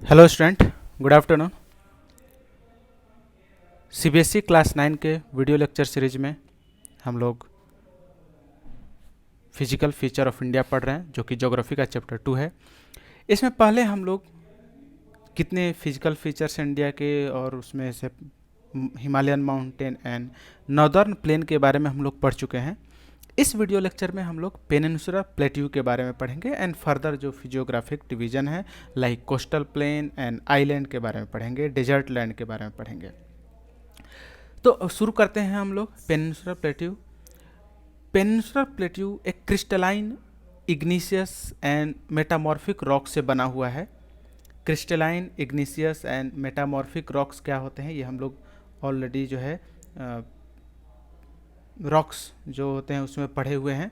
Hello student, good afternoon. CBSE class 9 के video lecture series में हम लोग फिजिकल फीचर ऑफ इंडिया पढ़ रहे हैं, जो कि ज्योग्राफी का चैप्टर 2 है। इसमें पहले हम लोग कितने फिजिकल फीचर्स हैं इंडिया के, और उसमें से Himalayan mountain and northern plain के बारे में हम लोग पढ़ चुके हैं। इस वीडियो लेक्चर में हम लोग पेनिनसुला प्लेट्यू के बारे में पढ़ेंगे एंड फर्दर जो फिजियोग्राफिक डिवीजन है like coastal plain and island के बारे में पढ़ेंगे, डेजर्ट लैंड के बारे में पढ़ेंगे। तो शुरू करते हैं हम लोग पेनिनसुला प्लेट्यू। पेनिनसुला प्लेट्यू एक crystalline, igneous and metamorphic rock से बना हुआ है। Crystalline, igneous and metamorphic rocks क्या होते हैं, ये हम लोग ऑलरेडी जो है रॉक्स जो होते हैं उसमें पढ़े हुए हैं।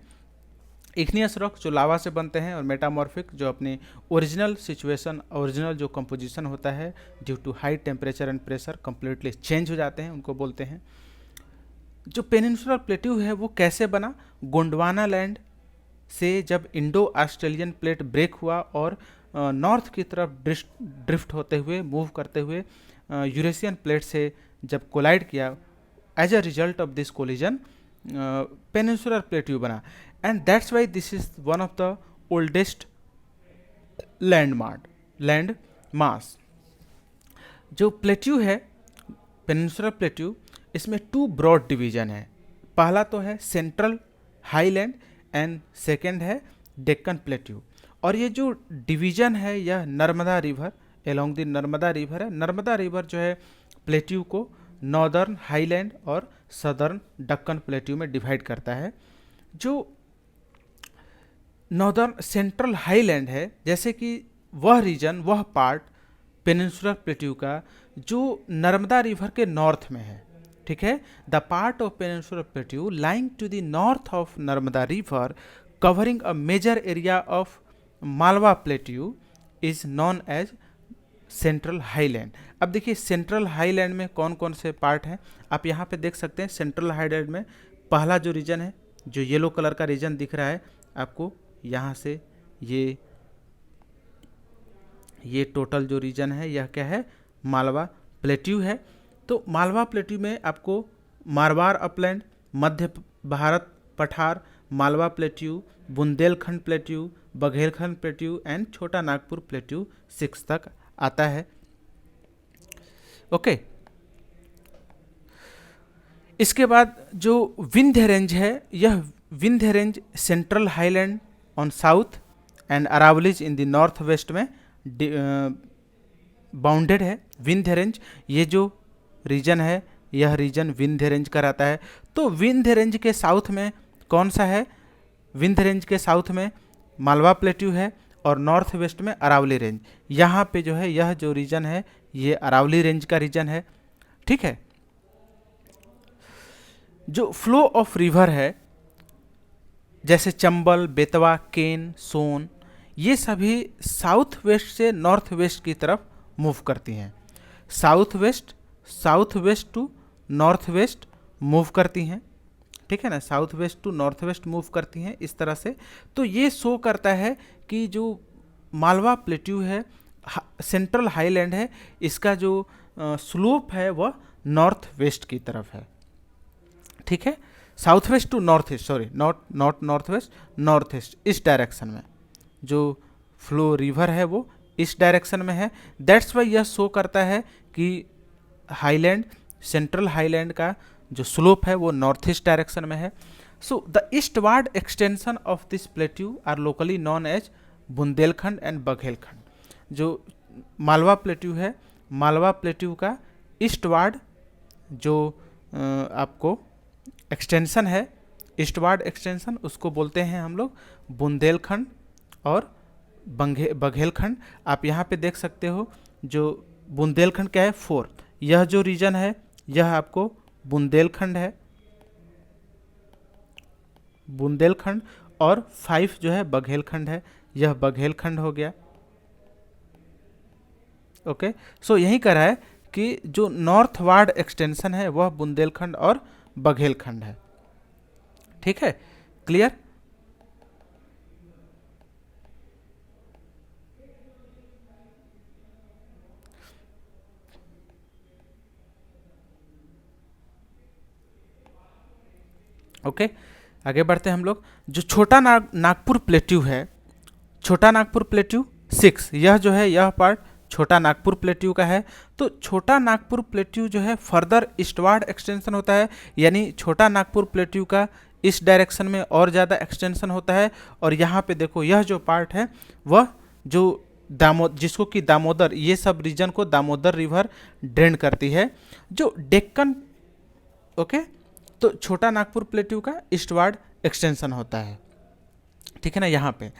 इग्नियस रॉक जो लावा से बनते हैं, और मेटामॉर्फिक जो अपनी ओरिजिनल सिचुएशन, ओरिजिनल जो कंपोजिशन होता है due to high temperature and pressure completely change हो जाते हैं, उनको बोलते हैं। जो पेनिनसुलर प्लेट्यू है वो कैसे बना? गोंडवाना लैंड से जब इंडो ऑस्ट्रेलियन प्लेट ब्रेक हुआ और नॉर्थ की तरफ ड्रिफ्ट होते हुए, मूव करते हुए यूरेशियन प्लेट से जब कोलाइड किया, as a result of this collision peninsular plateau बना। And that's why this is one of the oldest land mass. जो प्लेट्यू है पेनिनसुलर प्लेट्यू, इसमें 2 ब्रॉड डिवीजन है। पहला तो है सेंट्रल हाईलैंड एंड सेकेंड है डेक्कन प्लेट्यू। और ये जो डिवीजन है यह Narmada river, along the Narmada river है। नर्मदा रिवर जो है प्लेट्यू को नॉर्दर्न हाईलैंड और सदर्न दक्कन प्लेट्यू में डिवाइड करता है। जो नॉर्दर्न सेंट्रल हाईलैंड है, जैसे कि वह रीजन, वह पार्ट पेनिनसुलर प्लेट्यू का जो नर्मदा रिवर के नॉर्थ में है, ठीक है। The part of peninsular plateau lying to the north of Narmada river covering a major area of Malwa plateau is known as central highland. अब देखिए सेंट्रल हाईलैंड में कौन कौन से पार्ट हैं, आप यहाँ पे देख सकते हैं। सेंट्रल हाईलैंड में पहला जो रीजन है, जो येलो कलर का रीजन दिख रहा है आपको, यहाँ से ये टोटल जो रीजन है यह क्या है? मालवा प्लेट्यू है। तो मालवा प्लेट्यू में आपको मारवाड़ अपलैंड, मध्य भारत पठार, Malwa plateau, Bundelkhand plateau, Baghelkhand plateau and छोटा नागपुर प्लेट्यू 6 तक आता है। ओके। इसके बाद जो विंध्य रेंज है, यह Vindhya range central highland on south and Aravallis in the north west में बाउंडेड है। विंध्य रेंज, ये जो रीजन है यह रीजन विंध्य रेंज का रहता है। तो विंध्य रेंज के साउथ में कौन सा है? विंध्य रेंज के साउथ में मालवा प्लेट्यू है और नॉर्थ वेस्ट में अरावली रेंज। यहाँ पे जो है यह जो रीजन है ये अरावली रेंज का रीजन है, ठीक है। जो फ्लो ऑफ रिवर है जैसे चंबल, बेतवा, केन, सोन, ये सभी साउथ वेस्ट से नॉर्थ वेस्ट की तरफ मूव करती हैं। South west to north west move करती हैं, ठीक है ना। South west to north west move करती हैं इस तरह से। तो ये शो करता है कि जो मालवा प्लेट्यू है, सेंट्रल हाईलैंड है, इसका जो स्लोप है वह नॉर्थ वेस्ट की तरफ है, ठीक है। South west to north east, sorry, not north west, north east, इस डायरेक्शन में जो फ्लो रिवर है वो इस डायरेक्शन में है। दैट्स वाई यह शो करता है कि हाईलैंड, सेंट्रल हाईलैंड का जो स्लोप है वो नॉर्थ ईस्ट डायरेक्शन में है। So the eastward extension of this plateau are locally known as Bundelkhand and Baghelkhand. जो मालवा प्लेट्यू है, मालवा प्लेट्यू का ईस्टवार्ड जो आपको एक्सटेंशन है, ईस्टवार्ड एक्सटेंशन, उसको बोलते हैं हम लोग बुंदेलखंड और बघेलखंड। आप यहाँ पे देख सकते हो जो बुंदेलखंड क्या है, 4, यह जो रीजन है यह आपको बुंदेलखंड है, बुंदेलखंड, और 5 जो है बघेलखंड है, यह बघेलखंड हो गया। ओके। सो यही कह रहा है कि जो नॉर्थवार्ड एक्सटेंशन है वह बुंदेलखंड और बघेलखंड है, ठीक है। क्लियर? ओके, आगे बढ़ते हैं हम लोग। जो छोटा नागपुर प्लेट्यू है, छोटा नागपुर प्लेट्यू 6, यह जो है यह पार्ट छोटा नागपुर प्लेट्यू का है। तो छोटा नागपुर प्लेट्यू जो है फर्दर ईस्टवार्ड एक्सटेंशन होता है, यानी छोटा नागपुर प्लेट्यू का इस डायरेक्शन में और ज़्यादा एक्सटेंशन होता है। और यहाँ पे देखो यह जो पार्ट है वह जो जिसको कि दामोदर, ये सब रीजन को दामोदर रिवर ड्रेन करती है। जो डेक्कन, ओके, तो छोटा नागपुर प्लेट्यू का ईस्टवार्ड एक्सटेंशन होता है, ठीक है ना। यहाँ पे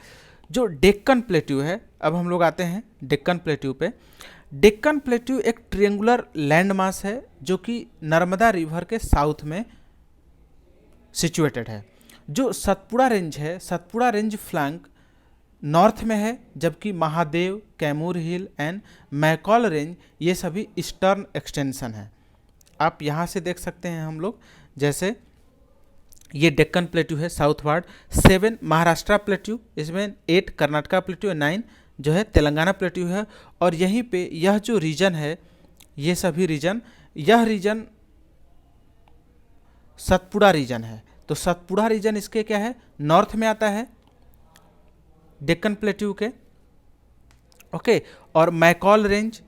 जो डेक्कन प्लेट्यू है, अब हम लोग आते हैं डेक्कन प्लेट्यू पे। डेक्कन प्लेट्यू एक ट्रिएंगुलर लैंड मास है जो कि नर्मदा रिवर के साउथ में सिचुएटेड है। जो सतपुड़ा रेंज है, सतपुड़ा रेंज फ्लैंक नॉर्थ में है, जबकि महादेव, कैमूर हिल एंड मैकॉल रेंज ये सभी ईस्टर्न एक्सटेंशन है। आप यहाँ से देख सकते हैं हम लोग, जैसे ये डेक्कन प्लेट्यू है साउथवार्ड, 7 महाराष्ट्र प्लेट्यू, इसमें 8 कर्नाटका प्लेट्यू, 9 जो है तेलंगाना प्लेट्यू है। और यहीं पे यह जो रीजन है, ये सभी रीजन, यह रीजन सतपुड़ा रीजन है। तो सतपुड़ा रीजन इसके क्या है, नॉर्थ में आता है डेक्कन प्लेट्यू के, ओके। और McCall range,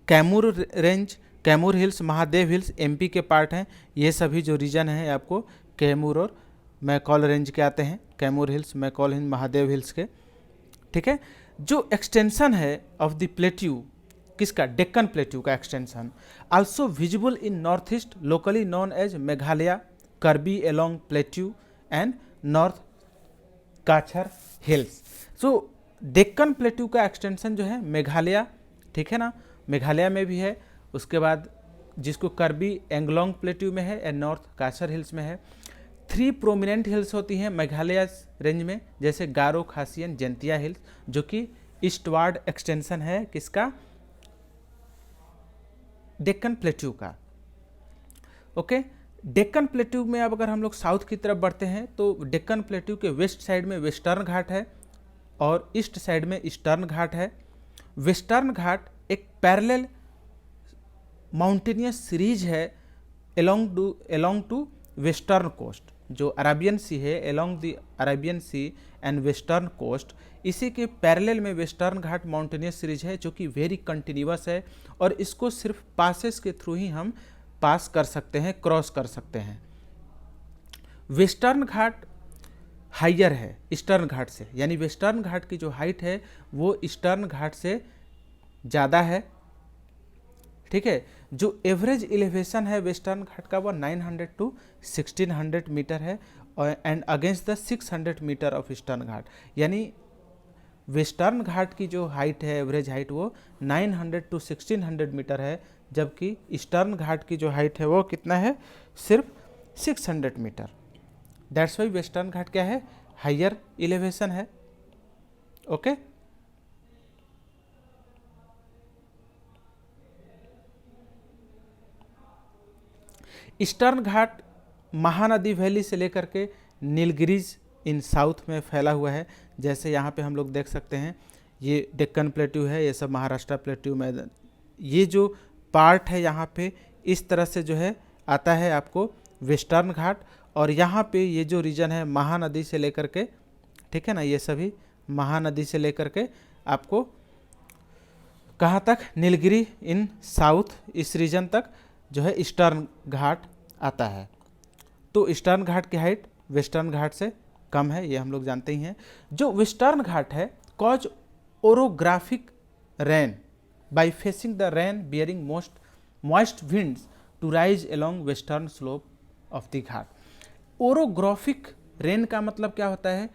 Kaimur range, Kaimur hills, Mahadev hills MP के पार्ट हैं। ये सभी जो रीजन हैं आपको कैमूर और मैकॉल रेंज के आते हैं, Kaimur hills, McCall hills, Mahadev hills के, ठीक है। जो एक्सटेंशन है ऑफ द प्लेट्यू, किसका, डेक्कन प्लेट्यू का extension, also visible in north east, locally known as Meghalaya, Karbi Anglong plateau and north Cachar hills. So Deccan plateau का एक्सटेंशन जो है मेघालय, ठीक है ना, मेघालय में भी है। उसके बाद जिसको कर्बी एंगलोंग प्लेट्यू में है एंड नॉर्थ काछर हिल्स में है। 3 प्रोमिनेंट हिल्स होती हैं मेघालय रेंज में, जैसे गारो, खासियन, जैंतिया हिल्स, जो कि ईस्टवार्ड एक्सटेंशन है किसका, डेक्कन प्लेट्यू का, ओके। डेक्कन प्लेट्यू में अब अगर हम लोग साउथ की तरफ बढ़ते हैं तो डेक्कन प्लेट्यू के वेस्ट साइड में वेस्टर्न घाट है और ईस्ट साइड में ईस्टर्न घाट है। वेस्टर्न घाट एक पैरेलल माउंटेनियस सीरीज है एलोंग टू वेस्टर्न कोस्ट, जो अरेबियन सी है, along the Arabian Sea and western coast, इसी के पैरेलल में वेस्टर्न घाट माउंटेनियस सीरीज है जो कि वेरी कंटिन्यूअस है। और इसको सिर्फ पासेस के थ्रू ही हम पास कर सकते हैं, क्रॉस कर सकते हैं। वेस्टर्न घाट हाइयर है ईस्टर्न घाट से, यानी वेस्टर्न घाट की जो हाइट है वो ईस्टर्न घाट से ज़्यादा है, ठीक है। जो एवरेज एलिवेशन है वेस्टर्न घाट का वो 900 to 1600 मीटर है and against the 600 metre of eastern ghat, यानी वेस्टर्न घाट की जो हाइट है, एवरेज हाइट, वो 900 to 1600 मीटर है, जबकि ईस्टर्न घाट की जो हाइट है वो कितना है, सिर्फ 600 मीटर। दैट्स वाई वेस्टर्न घाट क्या है, हाइयर एलिवेशन है, ओके। ईस्टर्न घाट महानदी वैली से लेकर के नीलगिरीज इन साउथ में फैला हुआ है। जैसे यहाँ पे हम लोग देख सकते हैं, ये डेक्कन प्लेट्यू है, ये सब महाराष्ट्र प्लेट्यू में, ये जो पार्ट है यहाँ पे इस तरह से जो है आता है आपको वेस्टर्न घाट। और यहाँ पे ये जो रीजन है महानदी से लेकर के, ठीक है ना, ये सभी महानदी से लेकर के आपको कहाँ तक, नीलगिरी इन साउथ, इस रीजन तक जो है ईस्टर्न घाट आता है। तो ईस्टर्न घाट की हाइट वेस्टर्न घाट से कम है, ये हम लोग जानते ही हैं। जो वेस्टर्न घाट है cause orographic rain by facing the rain bearing moist winds to rise along western slope of the Ghat. Orographic rain का मतलब क्या होता है,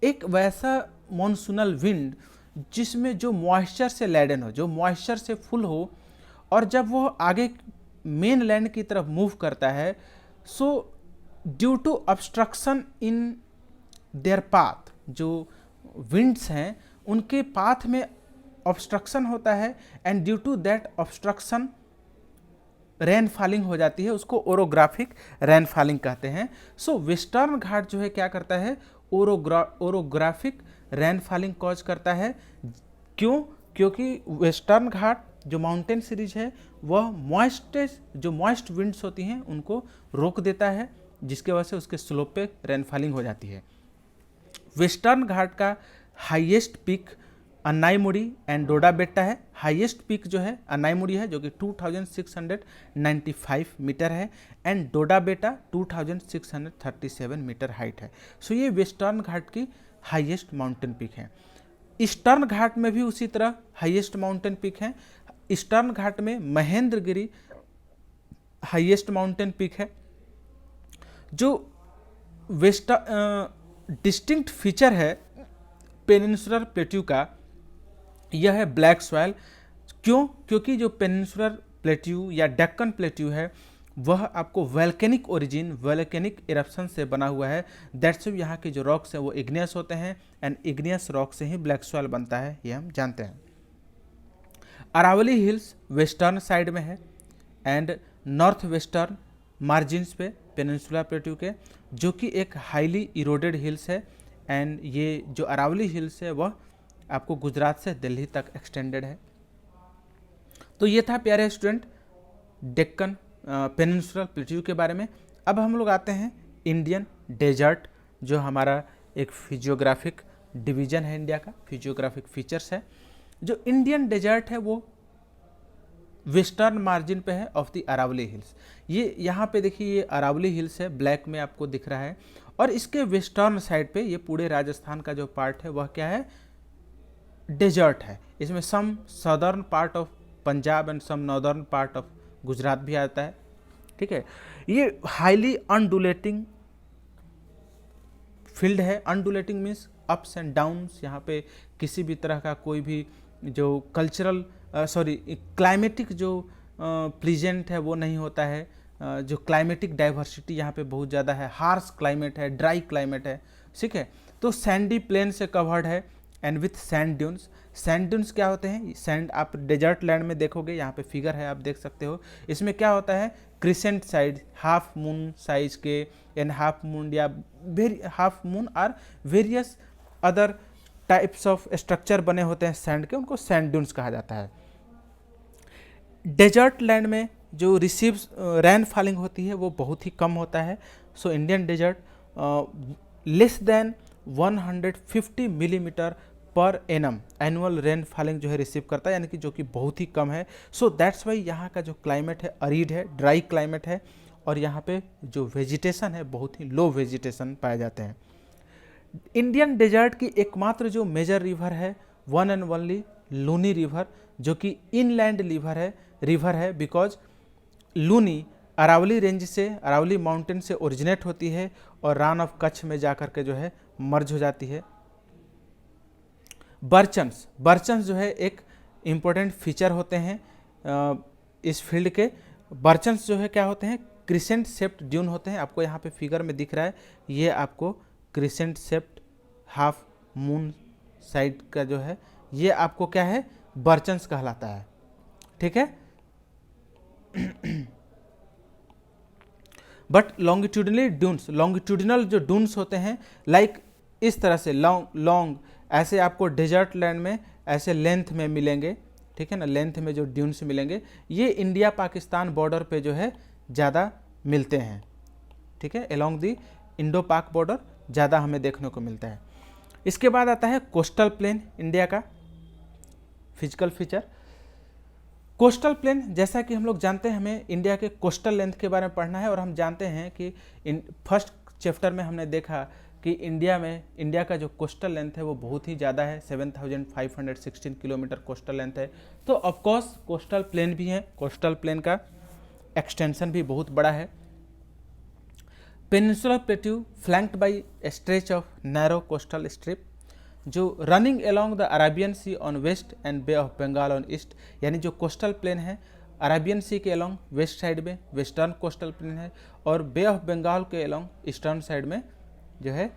एक वैसा मॉनसूनल विंड जिसमें जो मॉइस्चर से लैडन हो, जो मॉइस्चर से फुल हो, और जब वो आगे मेन लैंड की तरफ मूव करता है, so due to obstruction in their path, जो विंड्स हैं उनके पाथ में ऑब्स्ट्रक्शन होता है and due to that obstruction rain falling हो जाती है, उसको ओरोग्राफिक रेन फॉलिंग कहते हैं। सो वेस्टर्न घाट जो है क्या करता है, ओरोग्राफिक रेन फॉलिंग कॉज करता है। क्यों, क्योंकि वेस्टर्न घाट जो माउंटेन सीरीज है वह मॉइस्ट विंड्स होती हैं उनको रोक देता है, जिसके वजह से उसके स्लोप पे रेनफॉलिंग हो जाती है। वेस्टर्न घाट का हाईएस्ट पीक अन्नाईमुड़ी एंड डोडा बेट्टा है। हाईएस्ट पीक जो है अन्नाईमुड़ी है जो कि 2695 मीटर है and Doda Betta 2637 metre height है। सो ये वेस्टर्न घाट की हाईएस्ट माउंटेन पीक है। ईस्टर्न घाट में भी उसी तरह हाईएस्ट माउंटेन पीक है। ईस्टर्न घाट में महेंद्रगिरी हाईएस्ट माउंटेन पीक है। जो डिस्टिंक्ट फीचर है पेनिनसुलर प्लेट्यू का, यह है ब्लैक सॉइल। क्यों? क्योंकि जो पेनिनसुलर प्लेट्यू या डेक्कन प्लेट्यू है वह आपको वोल्केनिक ओरिजिन, वोल्केनिक इरप्शन से बना हुआ है। दैट्स वाई यहाँ के जो रॉक्स हैं वो इग्नियस होते हैं एंड इग्नियस रॉक से ही ब्लैक सॉइल बनता है, ये हम जानते हैं। अरावली हिल्स वेस्टर्न साइड में है एंड नॉर्थ वेस्टर्न मार्जिन्स पे पेनिनसुला प्लेट्यू के, जो कि एक हाईली इरोडेड हिल्स है एंड ये जो अरावली हिल्स है वह आपको गुजरात से दिल्ली तक एक्सटेंडेड है। तो ये था प्यारे स्टूडेंट डेक्कन पेनिनसुलर प्लेट्यू के बारे में। अब हम लोग आते हैं इंडियन डेजर्ट, जो हमारा एक फिजियोग्राफिक डिवीजन है इंडिया का, फिजियोग्राफिक फीचर्स है। जो इंडियन डेजर्ट है वो वेस्टर्न मार्जिन पे है ऑफ द अरावली हिल्स। ये यहाँ पे देखिए ये अरावली हिल्स है, ब्लैक में आपको दिख रहा है, और इसके वेस्टर्न साइड पे ये पूरे राजस्थान का जो पार्ट है वह क्या है, डेजर्ट है। इसमें some southern part of Punjab and some northern part of Gujarat भी आता है। ठीक है, ये हाईली अनडुलेटिंग फील्ड है। अनडुलेटिंग मीन्स अप्स एंड डाउन्स। यहाँ पे किसी भी तरह का कोई भी जो कल्चरल क्लाइमेटिक जो प्लीजेंट है वो नहीं होता है। जो क्लाइमेटिक डाइवर्सिटी यहाँ पे बहुत ज़्यादा है, हार्श क्लाइमेट है, ड्राई क्लाइमेट है। ठीक है, तो सैंडी प्लेन से कवर्ड है and with sand dunes. Sand dunes क्या होते हैं? सैंड आप डेजर्ट लैंड में देखोगे, यहाँ पे फिगर है आप देख सकते हो। इसमें क्या होता है, crescent side half moon size के एंड हाफ मून या हाफ मून और various other types of structure बने होते हैं सैंड के, उनको सैंड ड्यून्स कहा जाता है। डेजर्ट लैंड में जो रिसीव्स रेन फॉलिंग होती है वो बहुत ही कम होता है। So Indian desert less than 150 millimetre per annum annual rain falling जो है रिसीव करता है, यानी कि जो कि बहुत ही कम है। सो दैट्स वाई यहाँ का जो क्लाइमेट है अरीड है, ड्राई क्लाइमेट है, और यहाँ पे जो वेजिटेशन है बहुत ही लो वेजिटेशन पाए जाते हैं। इंडियन डेजर्ट की एकमात्र जो मेजर रिवर है one and only Luni river, जो कि इनलैंड रिवर है बिकॉज लूनी अरावली रेंज से, अरावली माउंटेन से ओरिजिनेट होती है और रान ऑफ कच्छ में जाकर के जो है मर्ज हो जाती है। बर्चन्स जो है एक इम्पोर्टेंट फीचर होते हैं इस फील्ड के। बर्चन्स जो है क्या होते हैं, क्रिसेंट शेप्ड ड्यून होते हैं। आपको यहाँ पे फिगर में दिख रहा है, ये आपको crescent shaped half moon side का जो है ये आपको क्या है, बर्चन्स कहलाता है। ठीक है, बट लॉन्गिट्यूडिनल जो ड्यून्स होते हैं लाइक इस तरह से लॉन्ग ऐसे आपको डेजर्ट लैंड में ऐसे लेंथ में मिलेंगे। ठीक है ना, लेंथ में जो ड्यून्स मिलेंगे ये इंडिया पाकिस्तान बॉर्डर पे जो है ज़्यादा मिलते हैं। ठीक है, अलोंग दी इंडो पाक बॉर्डर ज़्यादा हमें देखने को मिलता है। इसके बाद आता है कोस्टल प्लेन, इंडिया का फिजिकल फीचर। कोस्टल प्लेन, जैसा कि हम लोग जानते हैं हमें इंडिया के कोस्टल लेंथ के बारे में पढ़ना है, और हम जानते हैं कि फर्स्ट चैप्टर में हमने देखा कि इंडिया का जो कोस्टल लेंथ है वो बहुत ही ज़्यादा है, 7516 किलोमीटर कोस्टल लेंथ है। तो ऑफकोर्स कोस्टल प्लेन भी है, कोस्टल प्लेन का एक्सटेंशन भी बहुत बड़ा है। Peninsular plateau flanked by stretch of narrow coastal strip जो running along the Arabian Sea on west and Bay of Bengal on east, यानी जो कोस्टल प्लेन है अरेबियन सी के अलोंग वेस्ट साइड में वेस्टर्न कोस्टल प्लेन है, और बे of Bengal के along eastern side में जो है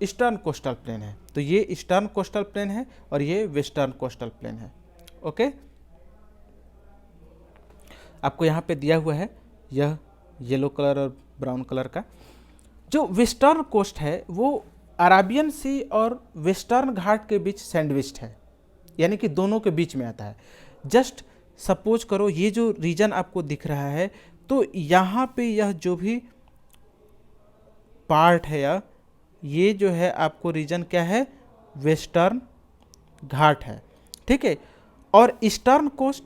ईस्टर्न कोस्टल प्लेन है। तो ये ईस्टर्न कोस्टल प्लेन है और ये वेस्टर्न कोस्टल प्लेन है। ओके, आपको यहाँ पे दिया हुआ है यह येलो कलर और ब्राउन कलर का। जो वेस्टर्न कोस्ट है वो अराबियन सी और वेस्टर्न घाट के बीच सैंडविच्ड है, यानी कि दोनों के बीच में आता है। जस्ट सपोज करो ये जो रीजन आपको दिख रहा है, तो यहाँ पे यह जो भी पार्ट है ये जो है आपको रीजन क्या है, वेस्टर्न घाट है, ठीक है। और eastern coast,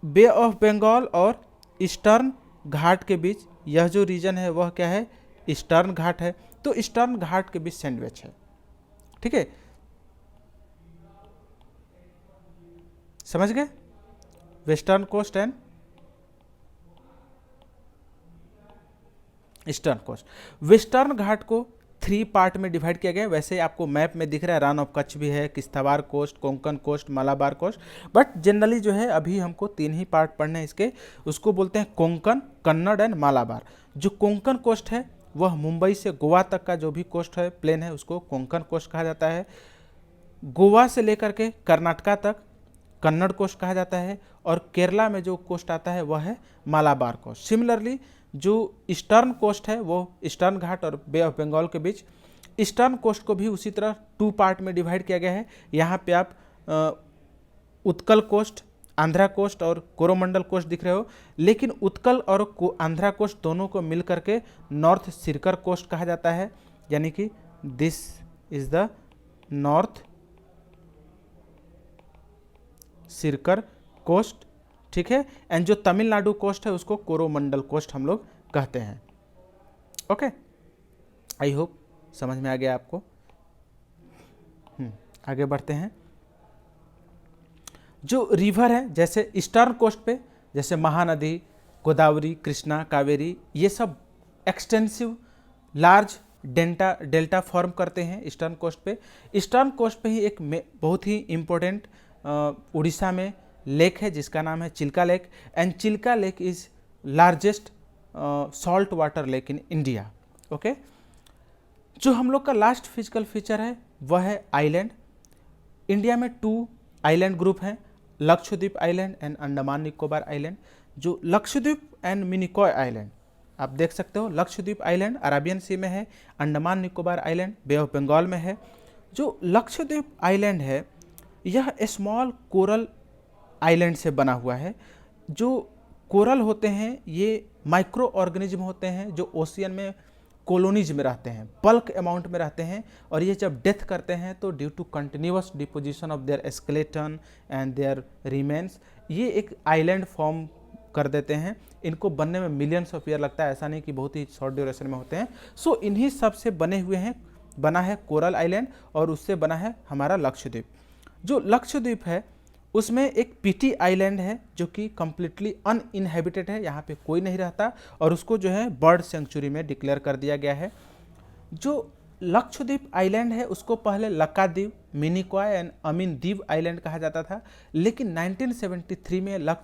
Bay of Bengal और ईस्टर्न घाट के बीच यह जो रीजन है वह क्या है, ईस्टर्न घाट है। तो ईस्टर्न घाट के बीच सैंडविच है, ठीक है, समझ गए, western coast and eastern coast. Western ghat को 3 पार्ट में डिवाइड किया गया है। वैसे आपको मैप में दिख रहा है, रन ऑफ कच्छ भी है, Kishtwar coast, Konkan coast, Malabar coast, but generally जो है अभी हमको 3 ही पार्ट पढ़ने हैं इसके। उसको बोलते हैं कोंकण, कन्नड़ एंड मालाबार। जो कोंकण कोस्ट है वह मुंबई से गोवा तक का जो भी कोस्ट है, प्लेन है, उसको कोंकण कोस्ट कहा जाता है। गोवा से लेकर के कर्नाटका तक कन्नड़ कोस्ट कहा जाता है, और केरला में जो कोस्ट आता है वह है मालाबार कोस्ट। सिमिलरली जो ईस्टर्न कोस्ट है वो ईस्टर्न घाट और बे ऑफ बंगाल के बीच, ईस्टर्न कोस्ट को भी उसी तरह 2 पार्ट में डिवाइड किया गया है। यहाँ पे आप उत्कल कोस्ट, आंध्रा कोस्ट और कोरोमंडल कोस्ट दिख रहे हो, लेकिन उत्कल और आंध्रा कोस्ट दोनों को मिल करके नॉर्थ सिरकर कोस्ट कहा जाता है, यानी कि this is the north Circar coast, ठीक है। एंड जो तमिलनाडु कोस्ट है उसको कोरोमंडल कोस्ट हम लोग कहते हैं। ओके, आई होप समझ में आ गया आपको। आगे बढ़ते हैं। जो रिवर है जैसे ईस्टर्न कोस्ट पे, जैसे महानदी, गोदावरी, कृष्णा, कावेरी, ये सब एक्सटेंसिव लार्ज डेल्टा फॉर्म करते हैं ईस्टर्न कोस्ट पे। ईस्टर्न कोस्ट पे ही एक बहुत ही इम्पोर्टेंट उड़ीसा में लेक है जिसका नाम है Chilka lake, and Chilka lake is largest salt water lake in India. Okay, जो हम लोग का लास्ट फिजिकल फीचर है वह है आइलैंड। इंडिया में 2 आइलैंड ग्रुप हैं, Lakshadweep island and Andaman Nicobar island. जो लक्षद्वीप एंड मिनिकॉय आइलैंड आप देख सकते हो, लक्षद्वीप आइलैंड अरेबियन सी में है, Andaman Nicobar island bay of Bengal में है। जो लक्षद्वीप आइलैंड है यह स्मॉल कोरल आइलैंड से बना हुआ है। जो कोरल होते हैं ये माइक्रो ऑर्गेनिज्म होते हैं जो ओशियन में कॉलोनीज में रहते हैं, बल्क अमाउंट में रहते हैं, और ये जब डेथ करते हैं तो due to continuous deposition of their skeleton and their remains ये एक आइलैंड फॉर्म कर देते हैं। इनको बनने में मिलियंस ऑफ ईयर लगता है, ऐसा नहीं कि बहुत ही शॉर्ट ड्यूरेशन में होते हैं। सो इन्हीं सब से बने हुए हैं, बना है कोरल आइलैंड, और उससे बना है हमारा लक्षद्वीप। जो लक्षद्वीप है उसमें एक पीटी आइलैंड है जो कि कम्प्लीटली अनइनहेबिटेड है, यहाँ पे कोई नहीं रहता, और उसको जो है बर्ड सेंचुरी में डिक्लेयर कर दिया गया है। जो लक्षद्वीप आइलैंड है उसको पहले लक्काद्वीप, मिनिकॉय एंड अमीनद्वीप आइलैंड कहा जाता था, लेकिन 1973 में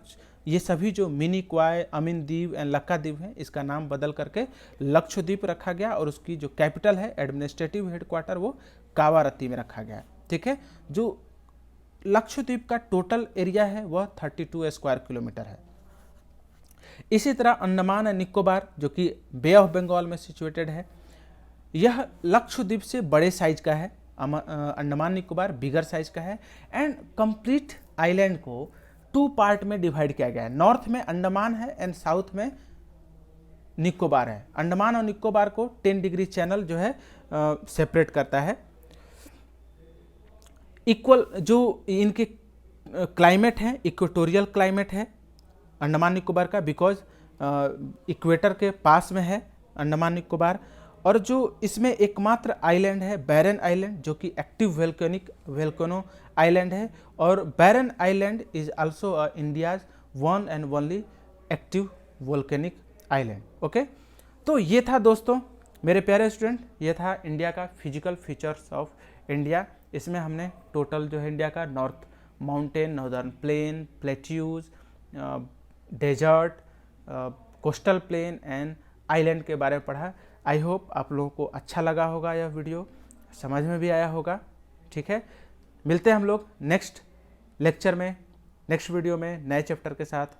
ये सभी जो मिनिकॉय, अमीनद्वीप एंड लक्काद्वीप हैं इसका नाम बदल करके लक्षद्वीप रखा गया, और उसकी जो कैपिटल है एडमिनिस्ट्रेटिव हेडक्वार्टर वो कावारत्ती में रखा गया, ठीक है। जो लक्षद्वीप का टोटल एरिया है वह 32 स्क्वायर किलोमीटर है। इसी तरह अंडमान एंड निकोबार जो कि बे ऑफ बंगाल में सिचुएटेड है, यह लक्षद्वीप से बड़े साइज का है, अंडमान निकोबार बिगर साइज का है। एंड कंप्लीट आइलैंड को 2 पार्ट में डिवाइड किया गया है। नॉर्थ में अंडमान है एंड साउथ में निकोबार है। अंडमान और निकोबार को 10 डिग्री चैनल जो है सेपरेट करता है। इक्वल जो इनके क्लाइमेट है, इक्वेटोरियल क्लाइमेट है अंडमान निकोबार का, बिकॉज इक्वेटर के पास में है अंडमान निकोबार। और जो इसमें एकमात्र आइलैंड है बैरन आइलैंड जो कि एक्टिव वेल्केनो आइलैंड है, और Barren Island is also India's one and only active volcanic island. Okay, तो ये था दोस्तों मेरे प्यारे स्टूडेंट, ये था इंडिया का फिजिकल फीचर्स ऑफ इंडिया। इसमें हमने टोटल जो है इंडिया का north mountain, northern plain, plateaus, desert, coastal plain and island के बारे में पढ़ा। आई होप आप लोगों को अच्छा लगा होगा, यह वीडियो समझ में भी आया होगा, ठीक है। मिलते हैं हम लोग नेक्स्ट लेक्चर में, नेक्स्ट वीडियो में नए चैप्टर के साथ।